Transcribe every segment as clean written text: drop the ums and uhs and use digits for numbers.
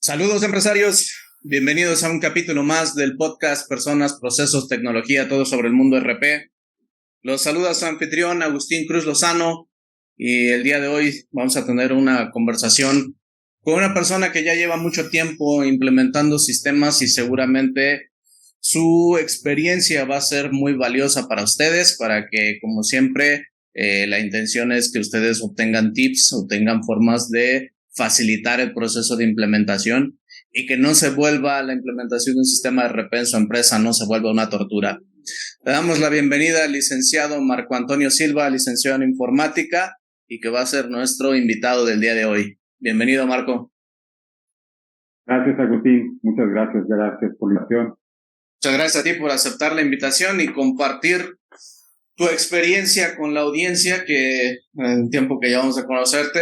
Saludos empresarios, bienvenidos a un capítulo más del podcast Personas, Procesos, Tecnología, todo sobre el mundo RP. Los saluda su anfitrión Agustín Cruz Lozano y el día de hoy vamos a tener una conversación con una persona que ya lleva mucho tiempo implementando sistemas y seguramente su experiencia va a ser muy valiosa para ustedes, para que, como siempre, la intención es que ustedes obtengan tips, obtengan formas de facilitar el proceso de implementación y que no se vuelva la implementación de un sistema de RP en su empresa, no se vuelva una tortura. Le damos la bienvenida al licenciado Marco Antonio Silva, licenciado en informática y que va a ser nuestro invitado del día de hoy. Bienvenido, Marco. Gracias, Agustín. Muchas gracias por la invitación. Muchas gracias a ti por aceptar la invitación y compartir tu experiencia con la audiencia, que en el tiempo que llevamos de conocerte,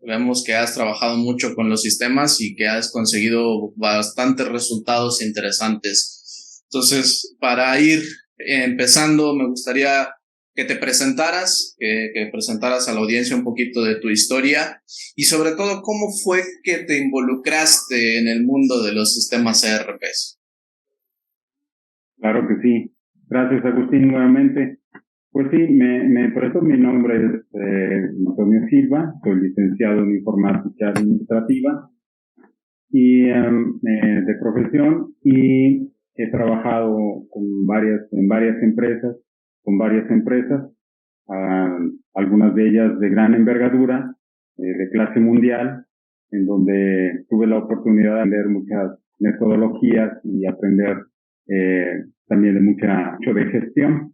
vemos que has trabajado mucho con los sistemas y que has conseguido bastantes resultados interesantes. Entonces, para ir empezando, me gustaría que te presentaras, que presentaras a la audiencia un poquito de tu historia y sobre todo cómo fue que te involucraste en el mundo de los sistemas ERPs. Claro que sí. Gracias, Agustín, nuevamente. Pues sí, me presento. Mi nombre es Antonio Silva, soy licenciado en informática administrativa y de profesión, y he trabajado en varias empresas, algunas de ellas de gran envergadura, de clase mundial, en donde tuve la oportunidad de aprender muchas metodologías y aprender también mucho de gestión.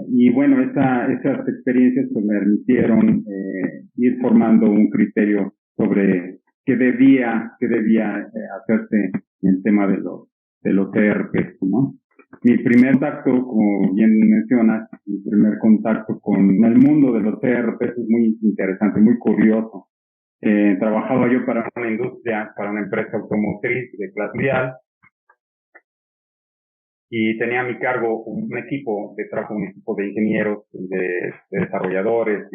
Y bueno, esas experiencias pues, me permitieron ir formando un criterio sobre qué debía hacerse en el tema de los ERPs, ¿no? Mi primer contacto, como bien mencionas, con el mundo de los ERPs es muy interesante, muy curioso. Trabajaba yo para una empresa automotriz de clase mundial, y tenía a mi cargo un equipo de ingenieros, de desarrolladores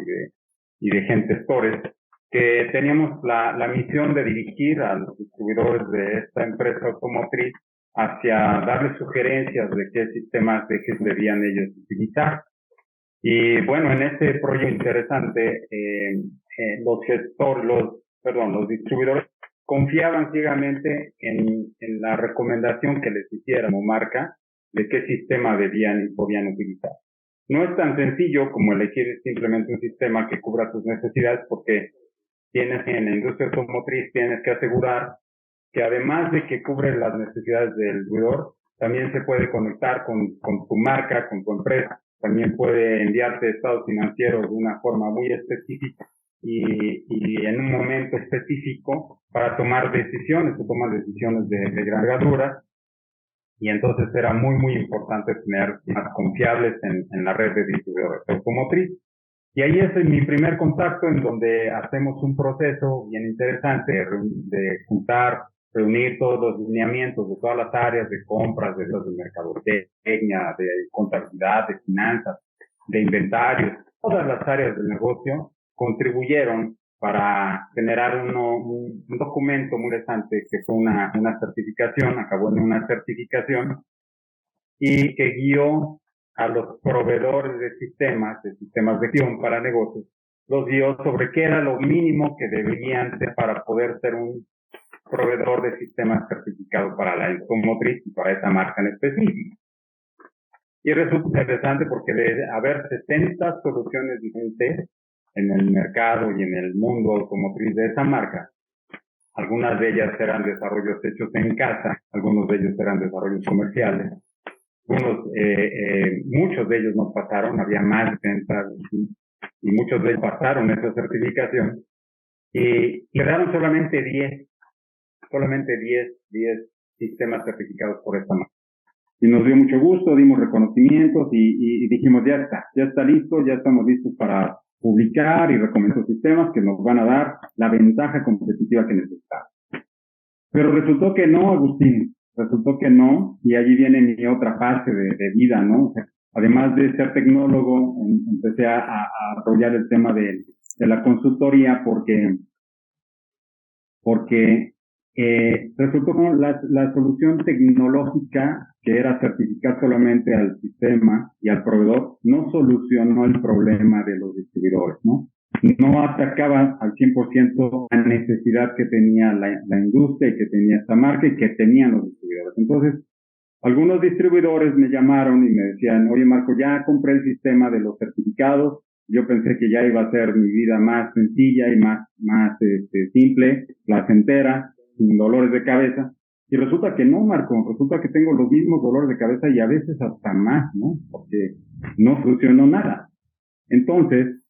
y de gestores, que teníamos la misión de dirigir a los distribuidores de esta empresa automotriz hacia darles sugerencias de qué sistemas debían ellos utilizar. Y bueno, en este proyecto interesante, los distribuidores confiaban ciegamente en la recomendación que les hiciera como marca de qué sistema debían y podían utilizar. No es tan sencillo como elegir simplemente un sistema que cubra tus necesidades, porque en la industria automotriz tienes que asegurar que, además de que cubre las necesidades del distribuidor, también se puede conectar con tu marca, con tu empresa. También puede enviarte estados financieros de una forma muy específica y en un momento específico para tomar decisiones de gran envergadura. Y entonces era muy, muy importante tener más confiables en la red de distribuidores automotriz. Y ahí es mi primer contacto, en donde hacemos un proceso bien interesante de reunir todos los lineamientos de todas las áreas de compras, de mercadotecnia, de contabilidad, de finanzas, de inventarios. Todas las áreas del negocio contribuyeron para generar un documento muy interesante, que fue una certificación, acabó en una certificación, y que guió a los proveedores de sistemas de gestión para negocios, los guió sobre qué era lo mínimo que deberían ser para poder ser un proveedor de sistemas certificado para la automotriz y para esa marca en específico. Y resulta interesante porque de haber 60 soluciones diferentes en el mercado y en el mundo automotriz de esa marca, algunas de ellas eran desarrollos hechos en casa, algunos de ellos eran desarrollos comerciales. Muchos de ellos no pasaron, había más de 30, y muchos de ellos pasaron esa certificación, y quedaron solamente 10 sistemas certificados por esta marca. Y nos dio mucho gusto, dimos reconocimientos y dijimos, ya está listo, ya estamos listos para publicar y recomendar los sistemas que nos van a dar la ventaja competitiva que necesitamos. Pero resultó que no, Agustín. Y allí viene mi otra fase de vida, ¿no? O sea, además de ser tecnólogo, empecé a apoyar el tema de la consultoría, porque porque resultó como la solución tecnológica, que era certificar solamente al sistema y al proveedor, no solucionó el problema de los distribuidores, ¿no? No atacaba al 100% la necesidad que tenía la industria y que tenía esta marca y que tenían los distribuidores. Entonces, algunos distribuidores me llamaron y me decían, oye Marco, ya compré el sistema de los certificados, yo pensé que ya iba a ser mi vida más sencilla y más simple, placentera, sin dolores de cabeza. Y resulta que no, Marco, resulta que tengo los mismos dolores de cabeza y a veces hasta más, ¿no? Porque no solucionó nada. Entonces,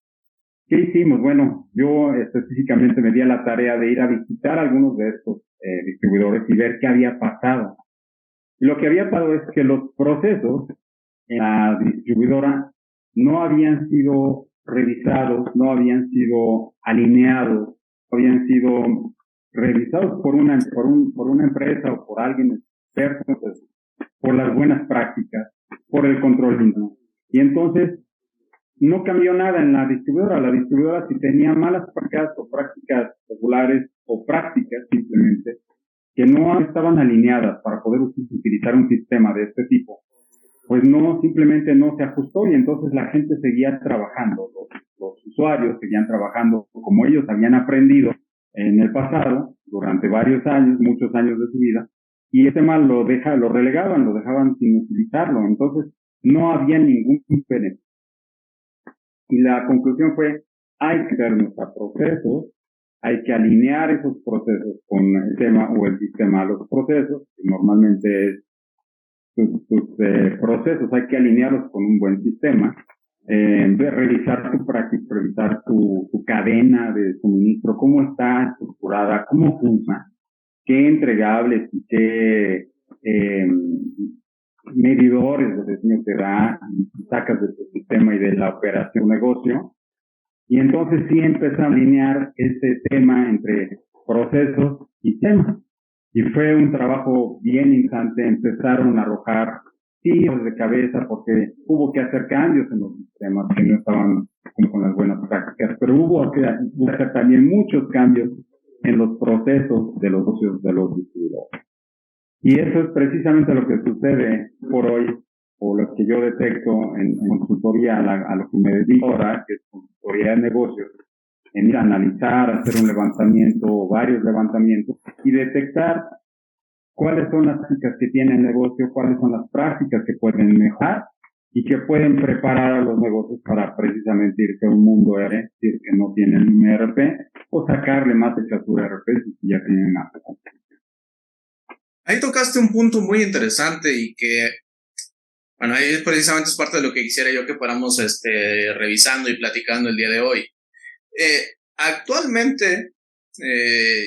¿qué hicimos? Bueno, yo específicamente me di a la tarea de ir a visitar algunos de estos distribuidores y ver qué había pasado. Y lo que había pasado es que los procesos en la distribuidora no habían sido revisados, no habían sido alineados, no habían sido revisados por una empresa o por alguien experto, pues, por las buenas prácticas, por el control interno. Y entonces no cambió nada en la distribuidora. La distribuidora, si tenía malas prácticas o prácticas regulares o prácticas simplemente que no estaban alineadas para poder utilizar un sistema de este tipo, pues simplemente no se ajustó y entonces la gente seguía trabajando, los usuarios seguían trabajando como ellos habían aprendido en el pasado, durante varios años, muchos años de su vida, y ese mal lo relegaban, lo dejaban sin utilizarlo, entonces no había ningún beneficio. Y la conclusión fue, hay que darnos a procesos, hay que alinear esos procesos con el tema o el sistema a los procesos, que normalmente es tus procesos, hay que alinearlos con un buen sistema, revisar tu práctica, revisar tu cadena de suministro, cómo está estructurada, cómo funciona, qué entregables y qué medidores de diseño te da, sacas de tu sistema y de la operación negocio. Y entonces sí empezó a alinear este tema entre procesos y temas. Y fue un trabajo bien interesante. Empezaron a arrojar tiros de cabeza porque hubo que hacer cambios en los sistemas que no estaban con las buenas prácticas, pero hubo que hacer también muchos cambios en los procesos de los socios de los distribuidores. Y eso es precisamente lo que sucede por hoy, o lo que yo detecto en consultoría a lo que me dedico ahora, que es consultoría de negocios, en ir a analizar, hacer un levantamiento o varios levantamientos y detectar cuáles son las prácticas que tiene el negocio, cuáles son las prácticas que pueden mejorar y que pueden preparar a los negocios para precisamente irse a un mundo ERP, si es que no tienen un ERP, o sacarle más de su ERP si ya tienen más. Ahí tocaste un punto muy interesante y que, bueno, ahí precisamente es parte de lo que quisiera yo que fuéramos revisando y platicando el día de hoy. Actualmente,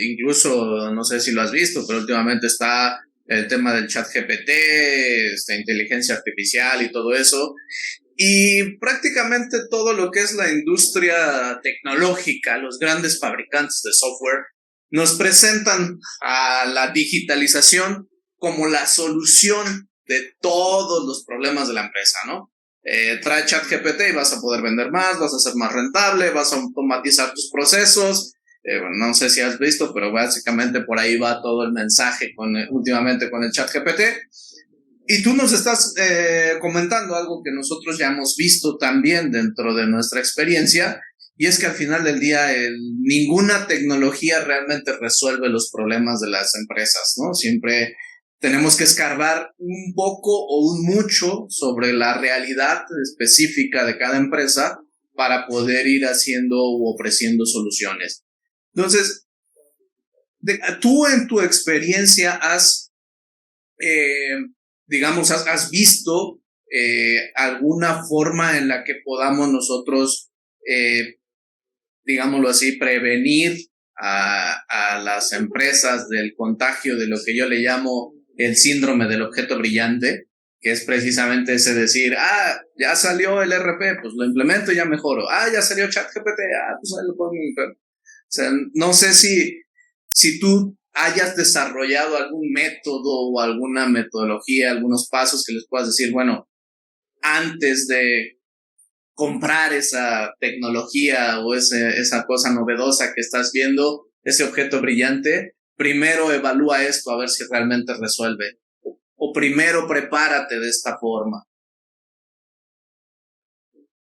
incluso, no sé si lo has visto, pero últimamente está el tema del ChatGPT, inteligencia artificial y todo eso. Y prácticamente todo lo que es la industria tecnológica, los grandes fabricantes de software, nos presentan a la digitalización como la solución de todos los problemas de la empresa, ¿no? Trae ChatGPT y vas a poder vender más, vas a ser más rentable, vas a automatizar tus procesos. No sé si has visto, pero básicamente por ahí va todo el mensaje últimamente con el ChatGPT. Y tú nos estás comentando algo que nosotros ya hemos visto también dentro de nuestra experiencia, y es que al final del día ninguna tecnología realmente resuelve los problemas de las empresas, ¿no? Siempre tenemos que escarbar un poco o un mucho sobre la realidad específica de cada empresa para poder ir haciendo u ofreciendo soluciones. Entonces, tú en tu experiencia has visto alguna forma en la que podamos nosotros, digámoslo así, prevenir a las empresas del contagio de lo que yo le llamo el síndrome del objeto brillante, que es precisamente ese decir, ya salió el RP, pues lo implemento y ya mejoro. Ya salió ChatGPT, pues ahí lo puedo implementar. O sea, no sé si tú hayas desarrollado algún método o alguna metodología, algunos pasos que les puedas decir, bueno, antes de comprar esa tecnología o esa cosa novedosa que estás viendo, ese objeto brillante, primero evalúa esto a ver si realmente resuelve. O primero prepárate de esta forma.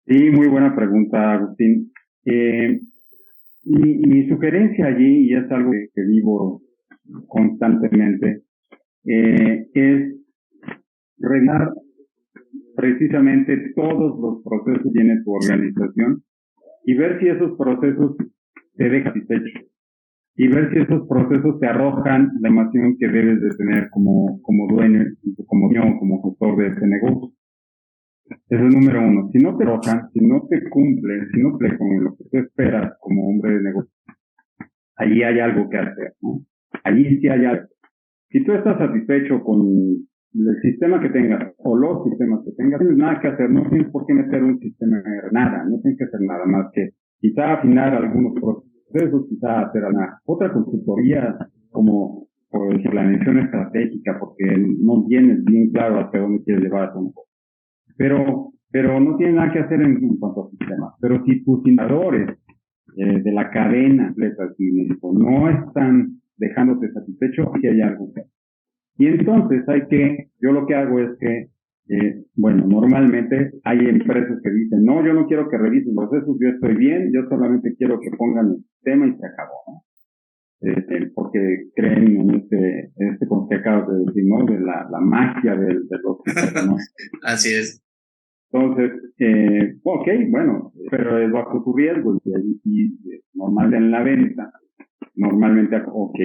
Sí, muy buena pregunta, Agustín. Mi sugerencia allí, y es algo que vivo constantemente, es revisar precisamente todos los procesos que tiene tu organización y ver si esos procesos te dejan satisfecho y ver si esos procesos te arrojan la información que debes de tener como dueño, como gestor de ese negocio. Eso es número uno. Si no te arrojan, si no te cumplen, si no cumple con lo que tú esperas como hombre de negocio, allí hay algo que hacer, ¿no? Allí sí hay algo. Si tú estás satisfecho con el sistema que tengas o los sistemas que tengas, no tienes nada que hacer, no tienes por qué meter un sistema, nada, no tienes que hacer nada más que quizá afinar algunos procesos, quizá hacer otra consultoría como por planeación estratégica, porque no tienes bien claro hacia dónde quieres llevar a tu negocio. Pero no tiene nada que hacer en cuanto a sistemas. Pero si tus indicadores de la cadena de suministro no están dejándote satisfecho, sí hay algo que hacer. Y entonces yo lo que hago es que, normalmente hay empresas que dicen, no, yo no quiero que revisen los procesos, yo estoy bien, yo solamente quiero que pongan el sistema y se acabó, ¿no? Porque creen en este como que acabas de decir, ¿no? De la magia de los sistemas, ¿no? Así es. Entonces, ok, bueno, pero es bajo tu riesgo y normalmente en la venta, normalmente, ok,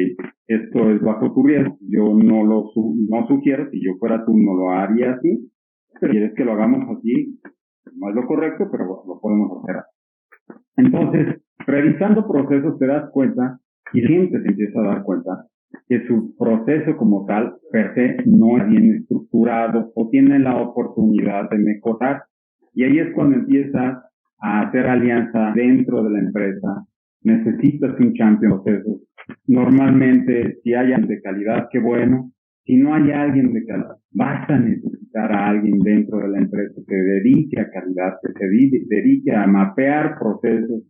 esto es bajo tu riesgo, yo no sugiero, si yo fuera tú no lo haría así, pero quieres que lo hagamos así, no es lo correcto, pero lo podemos hacer así. Entonces, revisando procesos te das cuenta, y siempre se empieza a dar cuenta, que su proceso como tal, per se, no es bien estructurado o tiene la oportunidad de mejorar. Y ahí es cuando empiezas a hacer alianza dentro de la empresa. Necesitas un champion de procesos. Normalmente, si hay alguien de calidad, qué bueno. Si no hay alguien de calidad, vas a necesitar a alguien dentro de la empresa que se dedique a calidad, que se dedique a mapear procesos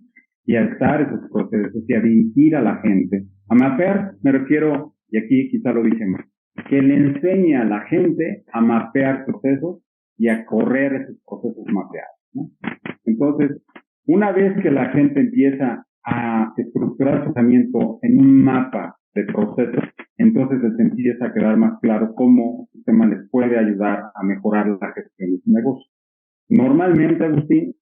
y a estar esos procesos y a dirigir a la gente. A mapear me refiero, y aquí quizá lo dije más, que le enseñe a la gente a mapear procesos y a correr esos procesos mapeados, ¿no? Entonces, una vez que la gente empieza a estructurar su pensamiento en un mapa de procesos, entonces les empieza a quedar más claro cómo el sistema les puede ayudar a mejorar la gestión de su negocio. Normalmente, Agustín,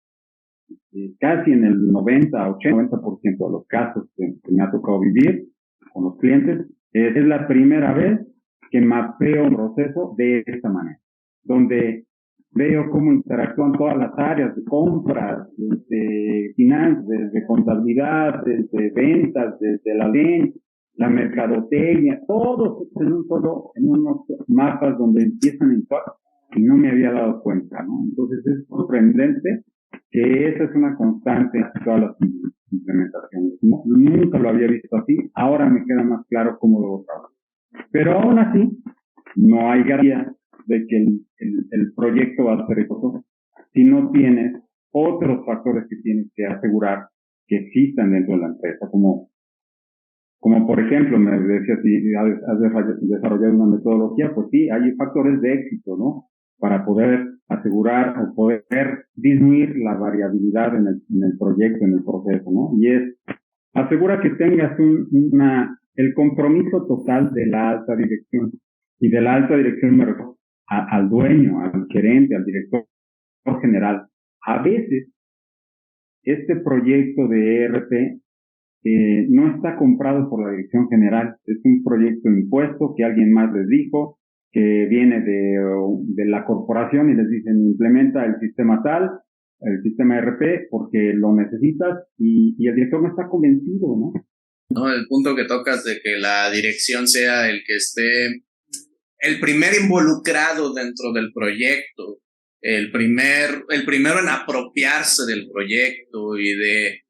casi en el 90% de los casos que me ha tocado vivir con los clientes, es la primera vez que mapeo un proceso de esta manera, donde veo cómo interactúan todas las áreas de compras, desde finanzas, desde contabilidad, desde ventas, desde la ley, la mercadotecnia, todos en unos mapas donde empiezan a entrar y no me había dado cuenta, ¿no? Entonces es sorprendente que esa es una constante en todas las implementaciones. ¿No? Nunca lo había visto así, ahora me queda más claro cómo debo trabajar. Pero aún así, no hay garantía de que el proyecto va a ser exitoso si no tienes otros factores que tienes que asegurar que existan dentro de la empresa, como por ejemplo, me decía si has desarrollado una metodología, pues sí, hay factores de éxito, ¿no? Para poder asegurar o poder disminuir la variabilidad en el proyecto, en el proceso, ¿no? Y es, asegura que tengas el compromiso total de la alta dirección. Y de la alta dirección me refiero al dueño, al gerente, al director general. A veces, este proyecto de ERP no está comprado por la dirección general, es un proyecto impuesto que alguien más les dijo, que viene de la corporación y les dicen implementa el sistema tal, el sistema ERP, porque lo necesitas y el director no está convencido, ¿no? No, el punto que tocas de que la dirección sea el que esté, el primer involucrado dentro del proyecto, el primero en apropiarse del proyecto y de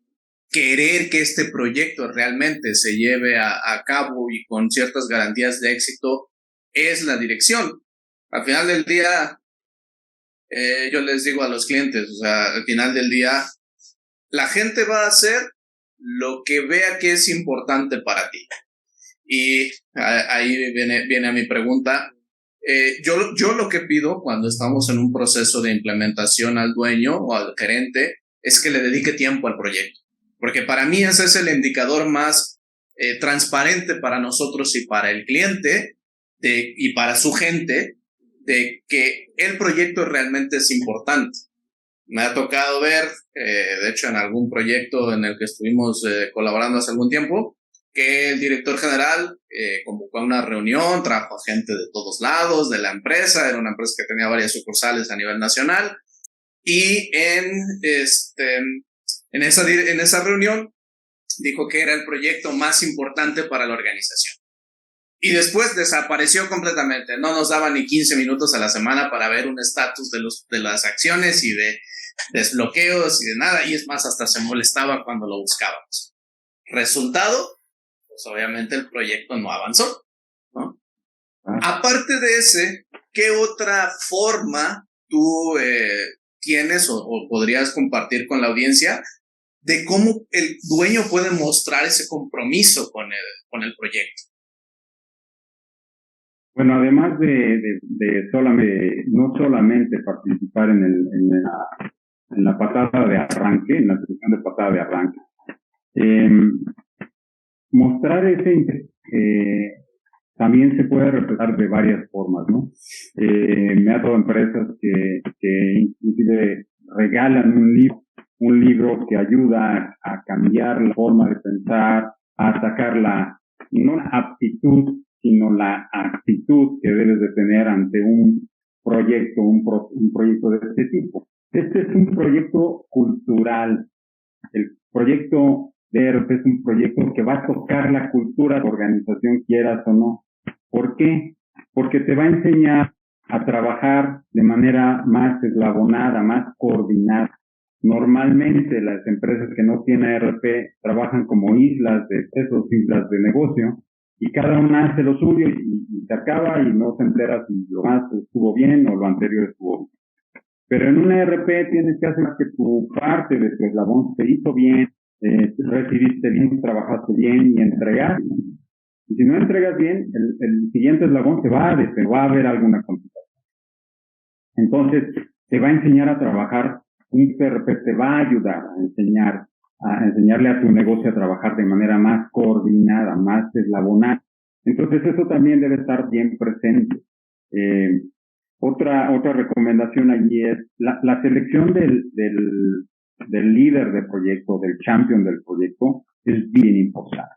querer que este proyecto realmente se lleve a cabo y con ciertas garantías de éxito, es la dirección. Al final del día, yo les digo a los clientes, o sea, al final del día, la gente va a hacer lo que vea que es importante para ti. Y ahí viene a mi pregunta. Yo lo que pido cuando estamos en un proceso de implementación al dueño o al gerente es que le dedique tiempo al proyecto, porque para mí ese es el indicador más transparente para nosotros y para el cliente y para su gente de que el proyecto realmente es importante. Me ha tocado ver, de hecho en algún proyecto en el que estuvimos colaborando hace algún tiempo, que el director general convocó a una reunión, trajo a gente de todos lados de la empresa, era una empresa que tenía varias sucursales a nivel nacional, y en esa reunión dijo que era el proyecto más importante para la organización. Y después desapareció completamente, no nos daba ni 15 minutos a la semana para ver un estatus de las acciones y de desbloqueos y de nada, y es más, hasta se molestaba cuando lo buscábamos. Resultado, pues obviamente el proyecto no avanzó, ¿no? Aparte de ese, ¿qué otra forma tú tienes o podrías compartir con la audiencia de cómo el dueño puede mostrar ese compromiso con el proyecto? Bueno, además de no solamente participar en la patada de arranque, en la sesión de patada de arranque, mostrar ese interés también se puede reflejar de varias formas, ¿no? Me ha dado empresas que inclusive regalan un libro que ayuda a cambiar la forma de pensar, a sacar no la aptitud, sino la actitud que debes de tener ante un proyecto, un proyecto de este tipo. Este es un proyecto cultural. El proyecto de ERP es un proyecto que va a tocar la cultura de la organización, quieras o no. ¿Por qué? Porque te va a enseñar a trabajar de manera más eslabonada, más coordinada. Normalmente las empresas que no tienen ERP trabajan como islas de negocio y cada una hace lo suyo y se acaba y no se entera si lo más estuvo bien o lo anterior estuvo bien. Pero en un ERP tienes que hacer que tu parte de tu eslabón se hizo bien, recibiste bien, trabajaste bien y entregaste. Y si no entregas bien, el siguiente eslabón va a haber alguna complicación. Entonces, te va a enseñar a trabajar, un ERP te va a ayudar a enseñarle a tu negocio a trabajar de manera más coordinada, más eslabonada. Entonces, eso también debe estar bien presente. Otra recomendación allí es la selección del líder de proyecto, del champion del proyecto, es bien importante.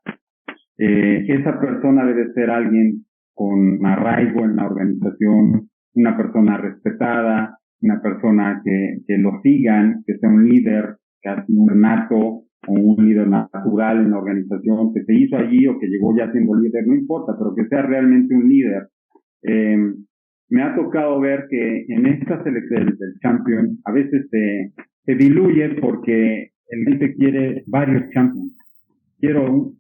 Esa persona debe ser alguien con arraigo en la organización, una persona respetada, una persona que lo sigan, que sea un líder, casi un nato o un líder natural en la organización, que se hizo allí o que llegó ya siendo líder, no importa, pero que sea realmente un líder. Me ha tocado ver que en esta selección del champion a veces se diluye porque el gente quiere varios champions.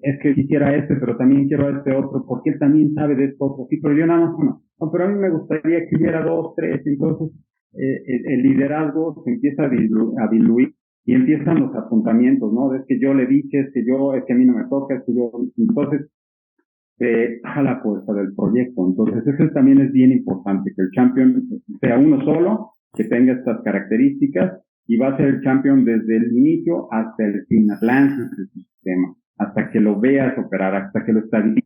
Es que quisiera este, pero también quiero a este otro, porque él también sabe de esto otro. Sí, pero yo nada más uno. No, pero a mí me gustaría que hubiera 2, 3. Entonces, el liderazgo se empieza a diluir y empiezan los apuntamientos, ¿no? Es que yo le dije, es que a mí no me toca, es que yo. Entonces, a la fuerza del proyecto. Entonces, eso también es bien importante, que el champion sea uno solo, que tenga estas características y va a ser el champion desde el inicio hasta el final del sistema, hasta que lo veas operar, hasta que lo estabilices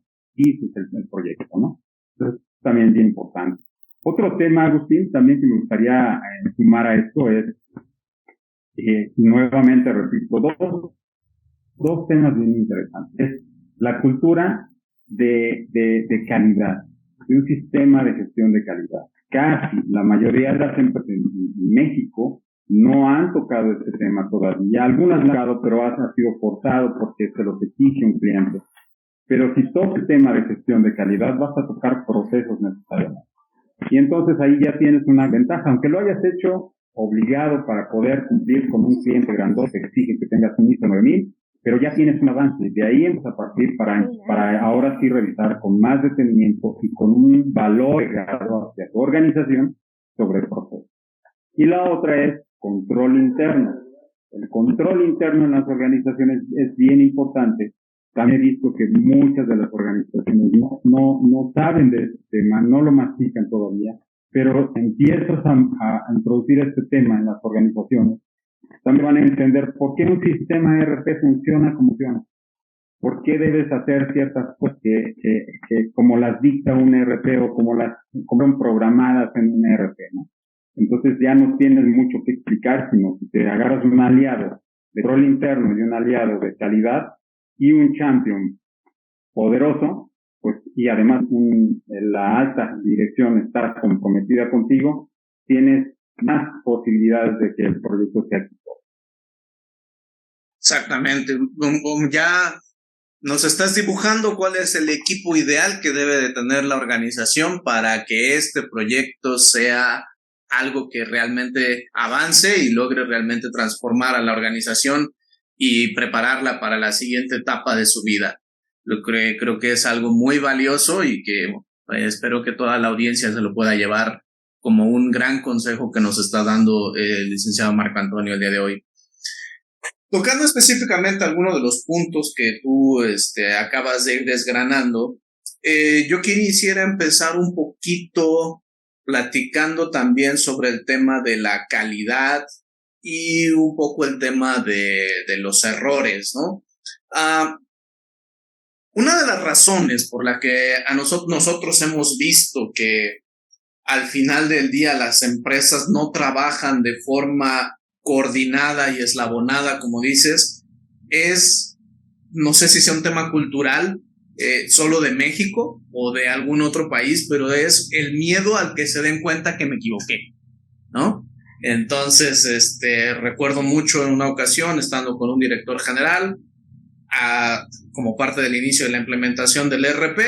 el proyecto, ¿no? Entonces, también es bien importante. Otro tema, Agustín, también que me gustaría sumar a esto es, nuevamente repito, dos temas bien interesantes. Es la cultura de calidad, de un sistema de gestión de calidad. Casi la mayoría de las empresas en México no han tocado este tema todavía. Algunas lo han tocado, pero ha sido forzado porque se los exige un cliente. Pero si tocas el tema de gestión de calidad, vas a tocar procesos necesariamente. Y entonces ahí ya tienes una ventaja, aunque lo hayas hecho obligado para poder cumplir con un cliente grandote que exige que tengas un ISO 9000, pero ya tienes un avance. De ahí empiezas a partir para ahora sí revisar con más detenimiento y con un valor agregado hacia tu organización sobre el proceso. Y la otra es control interno. el control interno en las organizaciones es bien importante. También he visto que muchas de las organizaciones no saben de este tema, no lo mastican todavía, pero empiezas a introducir este tema en las organizaciones, también van a entender por qué un sistema ERP funciona como funciona. ¿Por qué debes hacer ciertas cosas que como las dicta un ERP o como son programadas en un ERP, ¿no? Entonces ya no tienes mucho que explicar, sino que te agarras un aliado de rol interno y un aliado de calidad y un champion poderoso, pues, y además la alta dirección está comprometida contigo, tienes más posibilidades de que el proyecto sea exitoso. Exactamente. Ya nos estás dibujando cuál es el equipo ideal que debe de tener la organización para que este proyecto sea algo que realmente avance y logre realmente transformar a la organización y prepararla para la siguiente etapa de su vida. Creo que es algo muy valioso y que espero que toda la audiencia se lo pueda llevar como un gran consejo que nos está dando el licenciado Marco Antonio el día de hoy. Tocando específicamente algunos de los puntos que tú acabas de ir desgranando, yo quisiera empezar un poquito platicando también sobre el tema de la calidad y un poco el tema de los errores, ¿no? Una de las razones por la que nosotros hemos visto que al final del día las empresas no trabajan de forma coordinada y eslabonada, como dices, no sé si sea un tema cultural, solo de México o de algún otro país, pero es el miedo al que se den cuenta que me equivoqué, ¿no? Entonces, recuerdo mucho en una ocasión, estando con un director general, como parte del inicio de la implementación del ERP,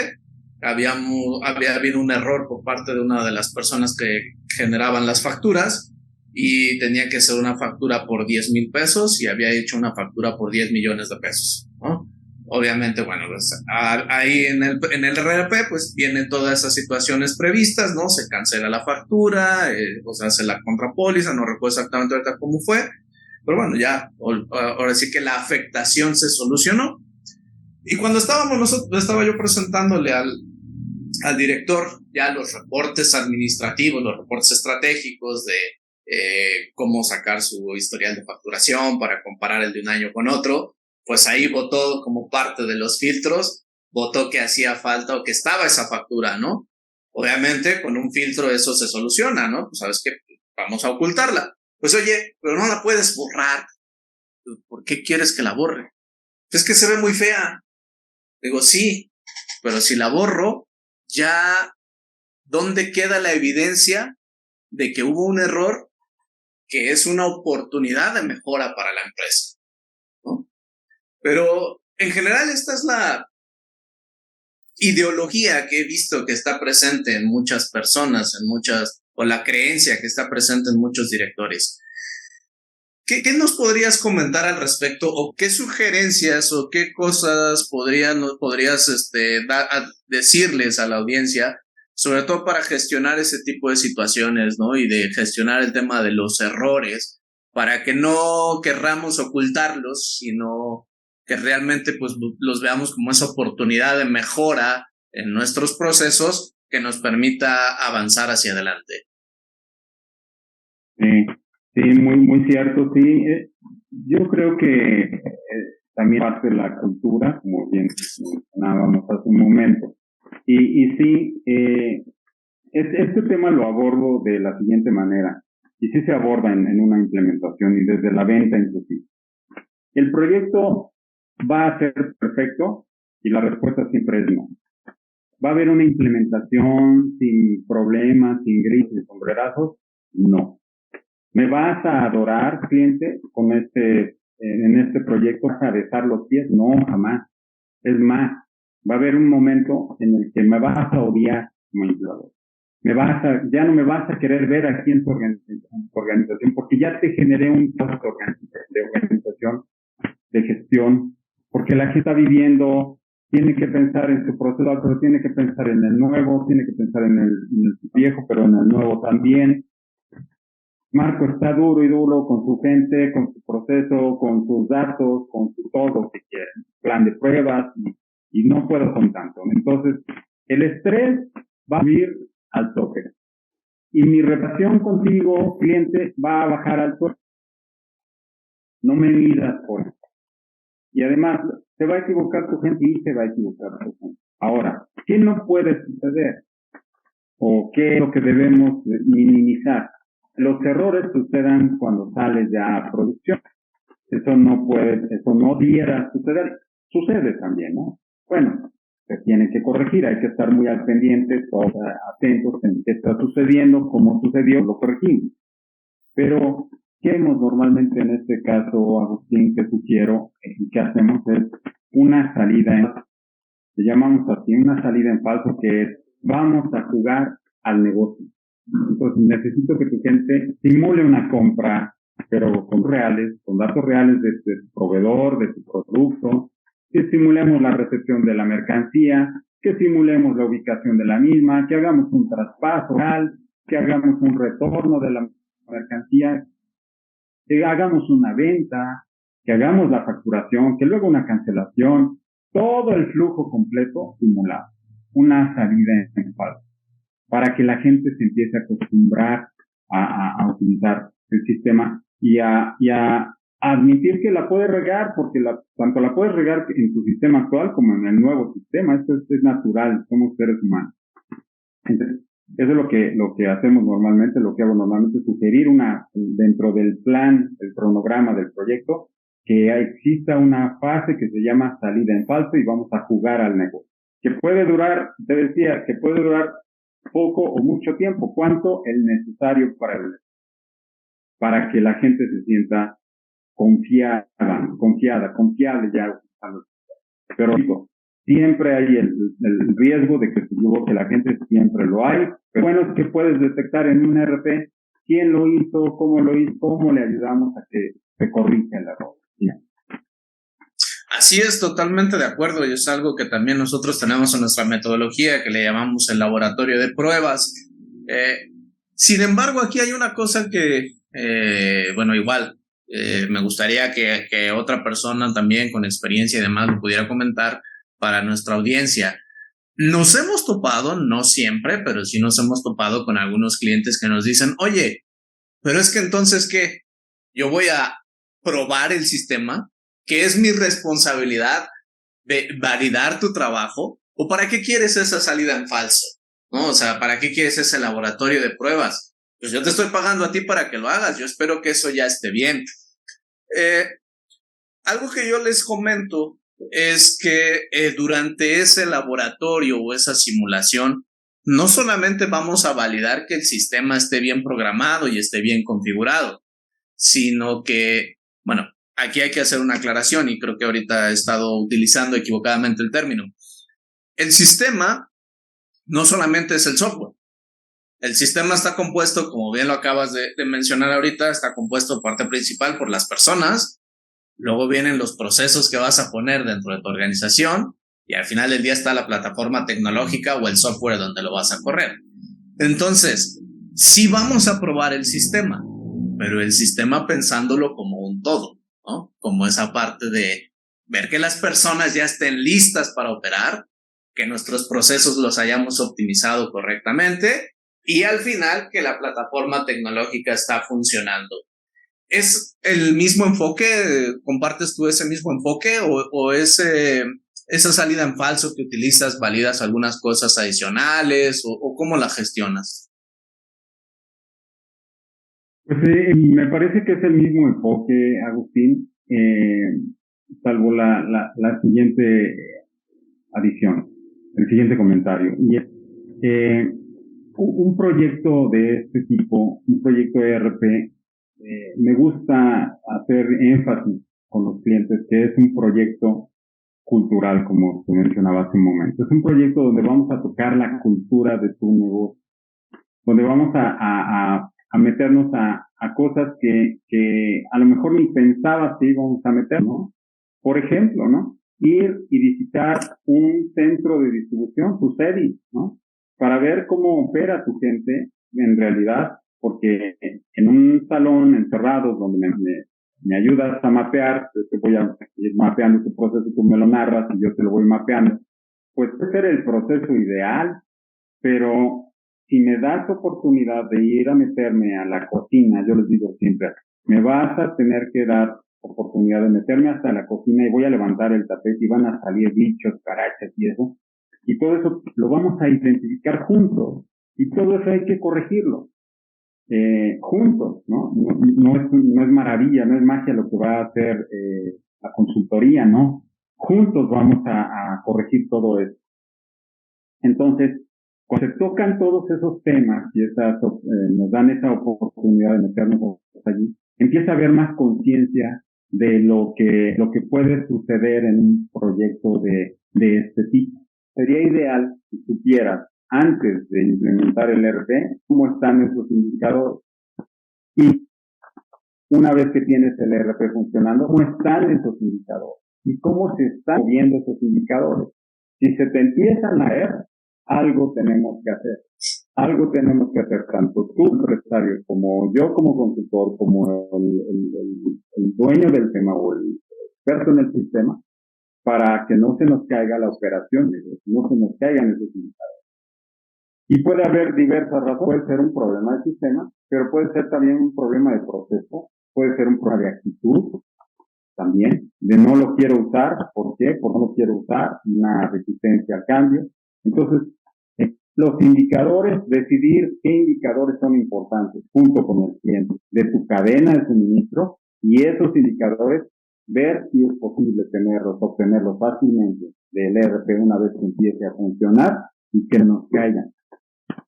había habido un error por parte de una de las personas que generaban las facturas y tenía que ser una factura por 10,000 pesos y había hecho una factura por 10 millones de pesos, ¿no? Obviamente, bueno, pues, ahí en el ERP pues vienen todas esas situaciones previstas, ¿no? Se cancela la factura, o se hace la contrapóliza, no recuerdo exactamente ahorita cómo fue, pero bueno, ya ahora sí que la afectación se solucionó. Y cuando estaba yo presentándole al director ya los reportes administrativos, los reportes estratégicos de cómo sacar su historial de facturación para comparar el de un año con otro, pues ahí votó como parte de los filtros, votó que hacía falta o que estaba esa factura, ¿no? Obviamente con un filtro eso se soluciona, ¿no? Pues sabes que vamos a ocultarla. Pues oye, pero no la puedes borrar. ¿Por qué quieres que la borre? Pues es que se ve muy fea. Digo, sí, pero si la borro, ya, ¿dónde queda la evidencia de que hubo un error que es una oportunidad de mejora para la empresa, ¿no? Pero en general esta es la ideología que he visto que está presente en muchas personas, o la creencia que está presente en muchos directores. ¿Qué nos podrías comentar al respecto o qué sugerencias o qué cosas podrías decirles a la audiencia, sobre todo para gestionar ese tipo de situaciones, ¿no? Y de gestionar el tema de los errores, para que no querramos ocultarlos, sino que realmente pues los veamos como esa oportunidad de mejora en nuestros procesos que nos permita avanzar hacia adelante. Sí, muy cierto, sí. Yo creo que también parte de la cultura, como bien mencionábamos hace un momento. Y sí, este tema lo abordo de la siguiente manera, y sí se aborda en una implementación y desde la venta inclusive. El proyecto va a ser perfecto y la respuesta siempre es no. ¿Va a haber una implementación sin problemas, sin grises, sombrerazos? No. ¿Me vas a adorar, cliente, en este proyecto? ¿Vas a besar los pies? No, jamás. Es más, va a haber un momento en el que me vas a odiar como empleador. Ya no me vas a querer ver aquí en tu organización porque ya te generé un costo de organización, de gestión, porque la gente está viviendo, tiene que pensar en su proceso, pero tiene que pensar en el nuevo, tiene que pensar en el viejo, pero en el nuevo también. Marco está duro y duro con su gente, con su proceso, con sus datos, con su todo, si quieren, plan de pruebas, y no puedo con tanto. Entonces, el estrés va a subir al tope. Y mi relación contigo, cliente, va a bajar al tope. No me midas por eso. Y además, se va a equivocar tu gente y se va a equivocar tu gente. Ahora, ¿qué no puede suceder? ¿O qué es lo que debemos minimizar? Los errores sucedan cuando sales ya a producción. Eso no debiera suceder. Sucede también, ¿no? Bueno, se tiene que corregir, hay que estar muy al pendiente, todos atentos en qué está sucediendo, cómo sucedió, lo corregimos. Pero, ¿qué hemos normalmente en este caso, Agustín, que sugiero y que hacemos es una salida le llamamos así, una salida en falso, que es, vamos a jugar al negocio. Entonces necesito que tu gente simule una compra, pero con datos reales de tu proveedor, de tu producto, que simulemos la recepción de la mercancía, que simulemos la ubicación de la misma, que hagamos un traspaso real, que hagamos un retorno de la mercancía, que hagamos una venta, que hagamos la facturación, que luego una cancelación, todo el flujo completo simulado, una salida en falso, para que la gente se empiece a acostumbrar a utilizar el sistema y a admitir que la puede regar, porque tanto la puedes regar en tu sistema actual como en el nuevo sistema. Esto es natural, somos seres humanos. Entonces, eso es lo que hacemos normalmente, lo que hago normalmente es sugerir dentro del plan, el cronograma del proyecto, que exista una fase que se llama salida en falso y vamos a jugar al negocio. Que puede durar, te decía, que puede durar poco o mucho tiempo, cuánto el necesario para que la gente se sienta confiable ya usando. Pero digo, siempre hay el riesgo de que se equivoque la gente, siempre lo hay. Pero bueno, es que puedes detectar en un RP quién lo hizo, cómo le ayudamos a que se corrija el error. Bien. Así es, totalmente de acuerdo, y es algo que también nosotros tenemos en nuestra metodología que le llamamos el laboratorio de pruebas. Sin embargo, aquí hay una cosa que, bueno, igual, me gustaría que otra persona también con experiencia y demás lo pudiera comentar para nuestra audiencia. Nos hemos topado, no siempre, pero sí nos hemos topado con algunos clientes que nos dicen, oye, pero es que entonces, ¿qué? Yo voy a probar el sistema, que es mi responsabilidad de validar tu trabajo, ¿o para qué quieres esa salida en falso? ¿No? O sea, ¿para qué quieres ese laboratorio de pruebas? Pues yo te estoy pagando a ti para que lo hagas, yo espero que eso ya esté bien. Algo que yo les comento es que durante ese laboratorio o esa simulación, no solamente vamos a validar que el sistema esté bien programado y esté bien configurado, sino que, bueno, aquí hay que hacer una aclaración y creo que ahorita he estado utilizando equivocadamente el término. El sistema no solamente es el software. El sistema está compuesto, como bien lo acabas de mencionar ahorita, está compuesto parte principal por las personas. Luego vienen los procesos que vas a poner dentro de tu organización y al final del día está la plataforma tecnológica o el software donde lo vas a correr. Entonces, sí vamos a probar el sistema, pero el sistema pensándolo como un todo, ¿no? Como esa parte de ver que las personas ya estén listas para operar, que nuestros procesos los hayamos optimizado correctamente y al final que la plataforma tecnológica está funcionando. ¿Es el mismo enfoque? ¿Compartes tú ese mismo enfoque o esa salida en falso que utilizas, validas algunas cosas adicionales o cómo la gestionas? Pues me parece que es el mismo enfoque, Agustín, salvo la siguiente adición, el siguiente comentario. Y es un proyecto de este tipo, un proyecto ERP, me gusta hacer énfasis con los clientes que es un proyecto cultural, como te mencionaba hace un momento. Es un proyecto donde vamos a tocar la cultura de tu negocio, donde vamos a meternos a cosas que a lo mejor ni pensabas que íbamos a meter, ¿no? Por ejemplo, ¿no? Ir y visitar un centro de distribución, tu CEDI, ¿no? Para ver cómo opera tu gente en realidad porque en un salón encerrado donde me ayudas a mapear, yo te voy a ir mapeando tu proceso, tú me lo narras y yo te lo voy mapeando, pues puede ser el proceso ideal, pero si me das oportunidad de ir a meterme a la cocina, yo les digo siempre, me vas a tener que dar oportunidad de meterme hasta la cocina y voy a levantar el tapete y van a salir bichos, carachas y eso. Y todo eso lo vamos a identificar juntos. Y todo eso hay que corregirlo. Juntos, ¿no? No es maravilla, no es magia lo que va a hacer la consultoría, ¿no? Juntos vamos a corregir todo eso. Entonces, cuando se tocan todos esos temas y nos dan esa oportunidad de meternos allí, empieza a haber más conciencia de lo que puede suceder en un proyecto de este tipo. Sería ideal si supieras antes de implementar el ERP cómo están esos indicadores y una vez que tienes el ERP funcionando, cómo están esos indicadores y cómo se están moviendo esos indicadores. Si se te empiezan a ver, algo tenemos que hacer. Algo tenemos que hacer, tanto tú, empresario, como yo como consultor, como el dueño del tema o el experto en el sistema, para que no se nos caiga la operación, no se nos caigan esos indicadores. Y puede haber diversas razones, puede ser un problema de sistema, pero puede ser también un problema de proceso, puede ser un problema de actitud, también, de no lo quiero usar, ¿por qué? Porque no lo quiero usar, una resistencia al cambio. Entonces, los indicadores, decidir qué indicadores son importantes junto con el cliente de tu cadena de suministro y esos indicadores, ver si es posible obtenerlos fácilmente del ERP una vez que empiece a funcionar y que nos caigan.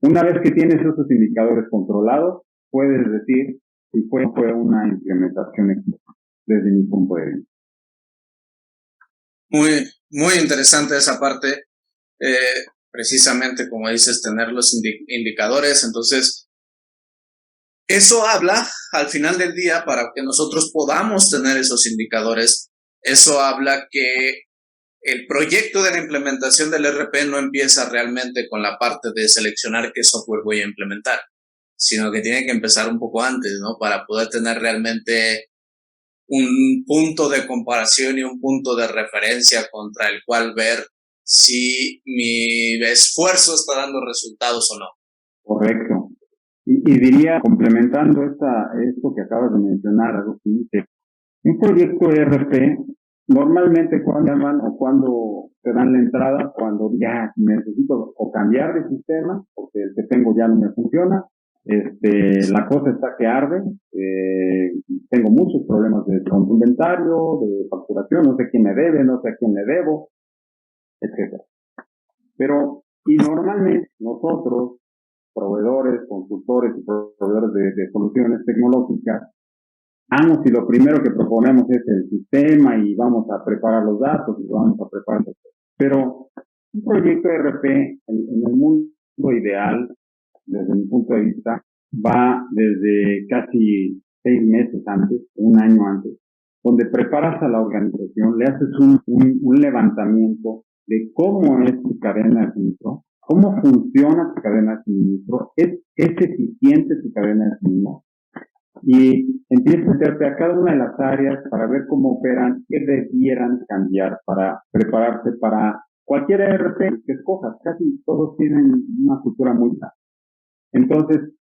Una vez que tienes esos indicadores controlados, puedes decir si fue una implementación exitosa, desde mi punto de vista. Muy interesante esa parte. Precisamente como dices, tener los indicadores. Entonces, eso habla al final del día para que nosotros podamos tener esos indicadores. Eso habla que el proyecto de la implementación del ERP no empieza realmente con la parte de seleccionar qué software voy a implementar, sino que tiene que empezar un poco antes, ¿no? Para poder tener realmente un punto de comparación y un punto de referencia contra el cual ver si mi esfuerzo está dando resultados o no. Correcto. Y diría, complementando esto que acabas de mencionar, Agustín, que un proyecto ERP, normalmente cuando llaman o cuando te dan la entrada, cuando ya necesito o cambiar de sistema, porque el que tengo ya no me funciona, la cosa está que arde, tengo muchos problemas con inventario, de facturación, no sé quién me debe, no sé a quién le debo, etcétera. Pero, y normalmente nosotros, proveedores, consultores y proveedores de soluciones tecnológicas, vamos y lo primero que proponemos es el sistema y vamos a preparar los datos y vamos a preparar los datos. Pero un proyecto ERP en el mundo ideal, desde mi punto de vista, va desde casi 6 meses antes, un año antes, donde preparas a la organización, le haces un levantamiento de cómo es tu cadena de suministro, cómo funciona tu cadena de suministro, es eficiente tu cadena de suministro, y empiezas a meterte a cada una de las áreas para ver cómo operan, qué debieran cambiar para prepararse para cualquier ERP que escojas. Casi todos tienen una cultura muy clara. Entonces,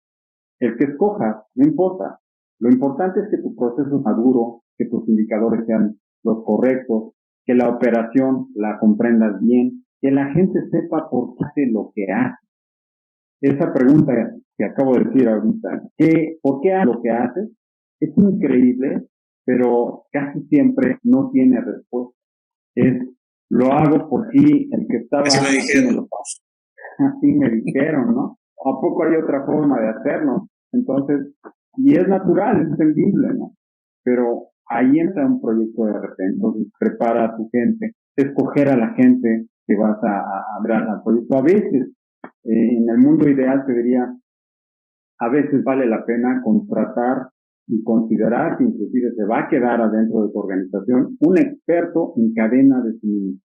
el que escojas, no importa. Lo importante es que tu proceso es maduro, que tus indicadores sean los correctos, que la operación la comprendas bien, que la gente sepa por qué hace lo que hace. Esa pregunta que acabo de decir ahorita, ¿por qué hace lo que hace? Es increíble, pero casi siempre no tiene respuesta. Lo hago por si el que estaba así me dijeron. Así me dijeron, ¿no? ¿A poco hay otra forma de hacerlo? Entonces, y es natural, es entendible, ¿no? Pero ahí entra un proyecto de ERP, entonces prepara a tu gente, escoger a la gente que vas a ver al proyecto. A veces, en el mundo ideal te diría, a veces vale la pena contratar y considerar que inclusive se va a quedar adentro de tu organización un experto en cadena de suministro.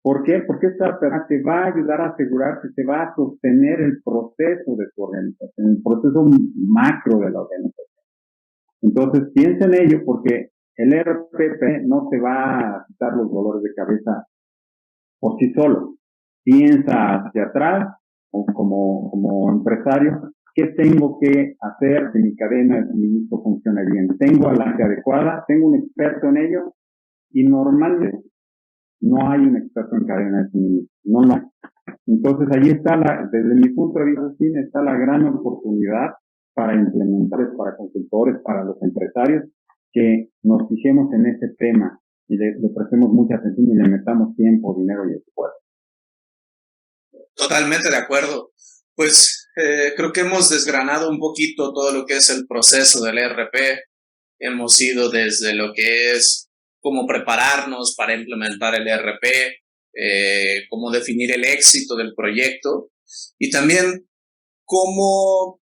¿Por qué? Porque esta operación te va a ayudar a asegurarse, te va a sostener el proceso de tu organización, el proceso macro de la organización. Entonces, piensa en ello porque el RPP no te va a quitar los dolores de cabeza por sí solo. Piensa hacia atrás o como empresario, ¿qué tengo que hacer que mi cadena de suministro funcione bien? ¿Tengo a la gente adecuada? ¿Tengo un experto en ello? Y normalmente no hay un experto en cadena de suministro, no lo hay. Entonces ahí está, desde mi punto de vista, sí, está la gran oportunidad para implementadores, para consultores, para los empresarios, que nos fijemos en ese tema y le prestemos mucha atención y le metamos tiempo, dinero y esfuerzo. Totalmente de acuerdo. Pues creo que hemos desgranado un poquito todo lo que es el proceso del ERP. Hemos ido desde lo que es cómo prepararnos para implementar el ERP, cómo definir el éxito del proyecto y también cómo,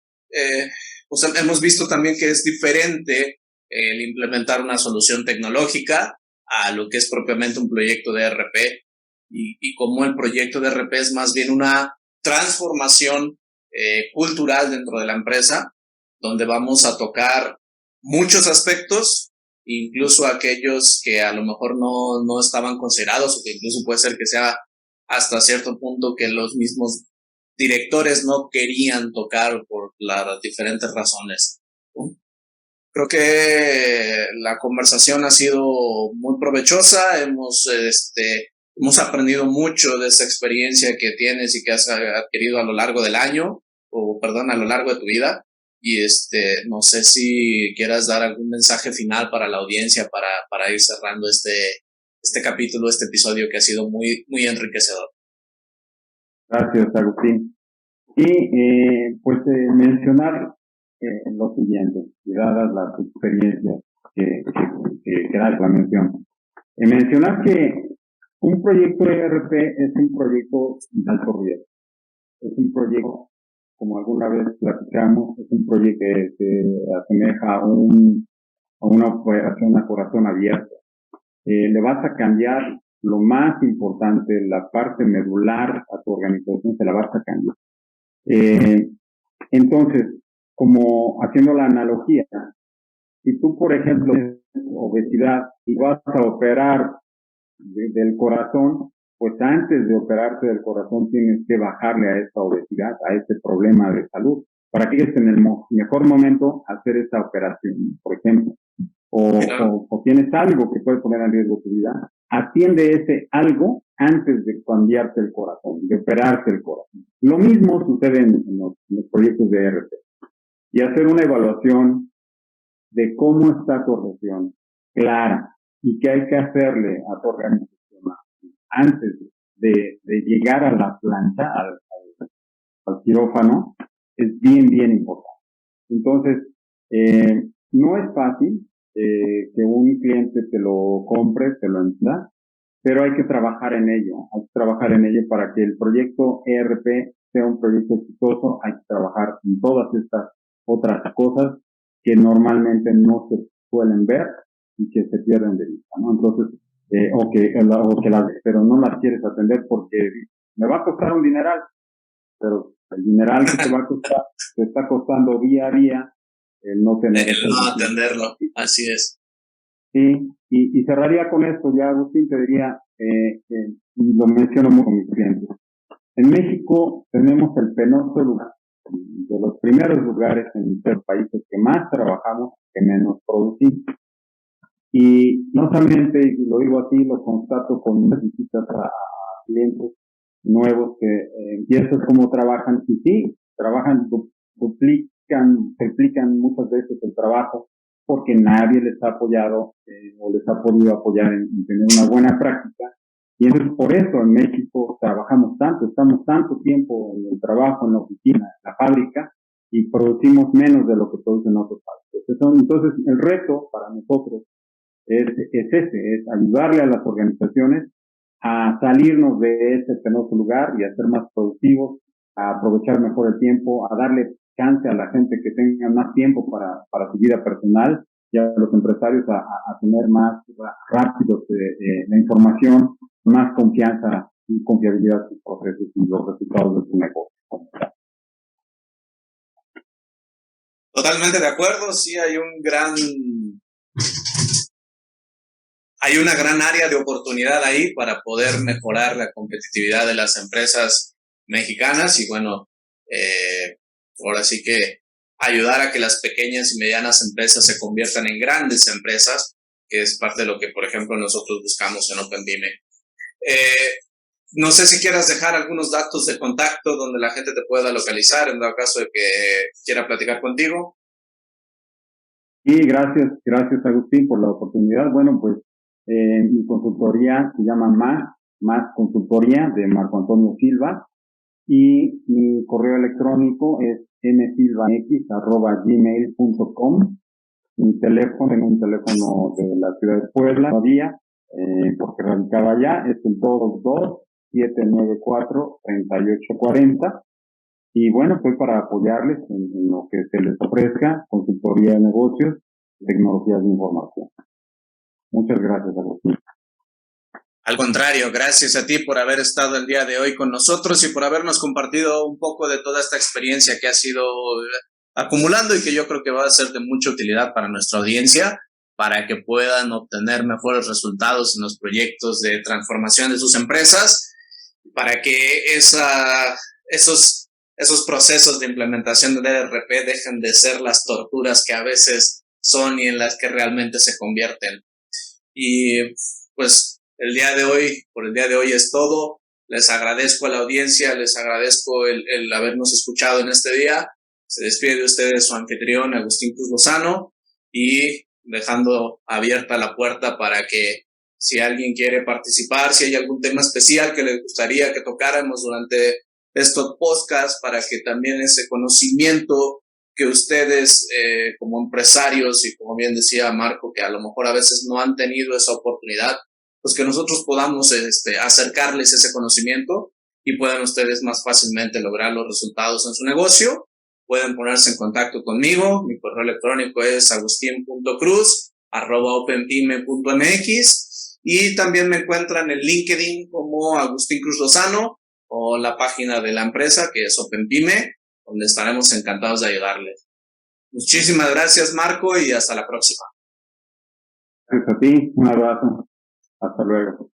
pues hemos visto también que es diferente el implementar una solución tecnológica a lo que es propiamente un proyecto de ERP y cómo el proyecto de ERP es más bien una transformación cultural dentro de la empresa, donde vamos a tocar muchos aspectos, incluso aquellos que a lo mejor no estaban considerados o que incluso puede ser que sea hasta cierto punto que los mismos directores no querían tocar por las diferentes razones. Creo que la conversación ha sido muy provechosa, hemos aprendido mucho de esa experiencia que tienes y que has adquirido a lo largo del año, a lo largo de tu vida. Y no sé si quieras dar algún mensaje final para la audiencia para ir cerrando este capítulo, este episodio que ha sido muy, muy enriquecedor. Gracias, Agustín. Y mencionar lo siguiente, y dadas las experiencias que da la mención. Mencionar que un proyecto de ERP es un proyecto de alto riesgo. Es un proyecto, como alguna vez platicamos, es un proyecto que se asemeja a una operación a corazón abierto. Le vas a cambiar lo más importante, la parte medular a tu organización, se la vas a cambiar. Entonces, como haciendo la analogía, si tú, por ejemplo, tienes obesidad y vas a operar del corazón, pues antes de operarte del corazón tienes que bajarle a esta obesidad, a este problema de salud, para que estés en el mejor momento hacer esta operación, por ejemplo. O tienes algo que puede poner en riesgo tu vida, atiende ese algo antes de cambiarte el corazón, de operarte el corazón. Lo mismo sucede en los proyectos de ERP. Y hacer una evaluación de cómo está tu organización clara y qué hay que hacerle a tu organización antes de llegar a la planta, al quirófano, es bien, bien importante. Entonces, no es fácil que un cliente te lo compre, te lo entienda, pero hay que trabajar en ello. Hay que trabajar en ello para que el proyecto ERP sea un proyecto exitoso. Hay que trabajar en todas estas otras cosas que normalmente no se suelen ver y que se pierden de vista, ¿no? Entonces, pero no las quieres atender porque me va a costar un dineral, pero el dineral que te va a costar, te está costando día a día el no tener no atenderlo, así es. Sí, y cerraría con esto ya, Agustín, te diría, y lo menciono mucho con mis clientes. En México tenemos el penoso lugar, de los primeros lugares en los países que más trabajamos, que menos producimos. Y no solamente, y lo digo así, lo constato con unas visitas a clientes nuevos que empiezas cómo trabajan, y sí, trabajan, triplican muchas veces el trabajo, porque nadie les ha apoyado o les ha podido apoyar en tener una buena práctica. Y entonces por eso en México trabajamos tanto, estamos tanto tiempo en el trabajo, en la oficina, en la fábrica, y producimos menos de lo que producen otros países. Entonces el reto para nosotros es ayudarle a las organizaciones a salirnos de ese penoso lugar y a ser más productivos, a aprovechar mejor el tiempo, a darle chance a la gente que tenga más tiempo para su vida personal y a los empresarios a tener más rápido la información más confianza y confiabilidad en tus procesos y los resultados de tu negocio. Totalmente de acuerdo, sí hay una gran área de oportunidad ahí para poder mejorar la competitividad de las empresas mexicanas y bueno, ahora sí que ayudar a que las pequeñas y medianas empresas se conviertan en grandes empresas, que es parte de lo que, por ejemplo, nosotros buscamos en OpenPyme. No sé si quieras dejar algunos datos de contacto donde la gente te pueda localizar en dado caso de que quiera platicar contigo. Sí, gracias Agustín por la oportunidad. Bueno, pues mi consultoría se llama Más Consultoría de Marco Antonio Silva y mi correo electrónico es msilvax@gmail.com. Mi teléfono, tengo un teléfono de la ciudad de Puebla todavía, porque radicaba allá, es el 222-794-3840. Y bueno, pues para apoyarles en lo que se les ofrezca, consultoría de negocios, tecnologías de información. Muchas gracias, Agustín. Al contrario, gracias a ti por haber estado el día de hoy con nosotros y por habernos compartido un poco de toda esta experiencia que ha sido acumulando y que yo creo que va a ser de mucha utilidad para nuestra audiencia, para que puedan obtener mejores resultados en los proyectos de transformación de sus empresas, para que esos procesos de implementación del ERP dejen de ser las torturas que a veces son y en las que realmente se convierten. Y pues por el día de hoy es todo. Les agradezco a la audiencia, les agradezco el habernos escuchado en este día. Se despide de ustedes su anfitrión, Agustín Cruz Lozano, y dejando abierta la puerta para que si alguien quiere participar, si hay algún tema especial que les gustaría que tocáramos durante estos podcasts, para que también ese conocimiento que ustedes como empresarios y como bien decía Marco, que a lo mejor a veces no han tenido esa oportunidad, pues que nosotros podamos acercarles ese conocimiento y puedan ustedes más fácilmente lograr los resultados en su negocio. Pueden ponerse en contacto conmigo. Mi correo electrónico es agustin.cruz@openpyme.mx y también me encuentran en LinkedIn como Agustín Cruz Lozano o la página de la empresa que es OpenPyme, donde estaremos encantados de ayudarles. Muchísimas gracias, Marco, y hasta la próxima. Gracias a ti, un abrazo. Hasta luego.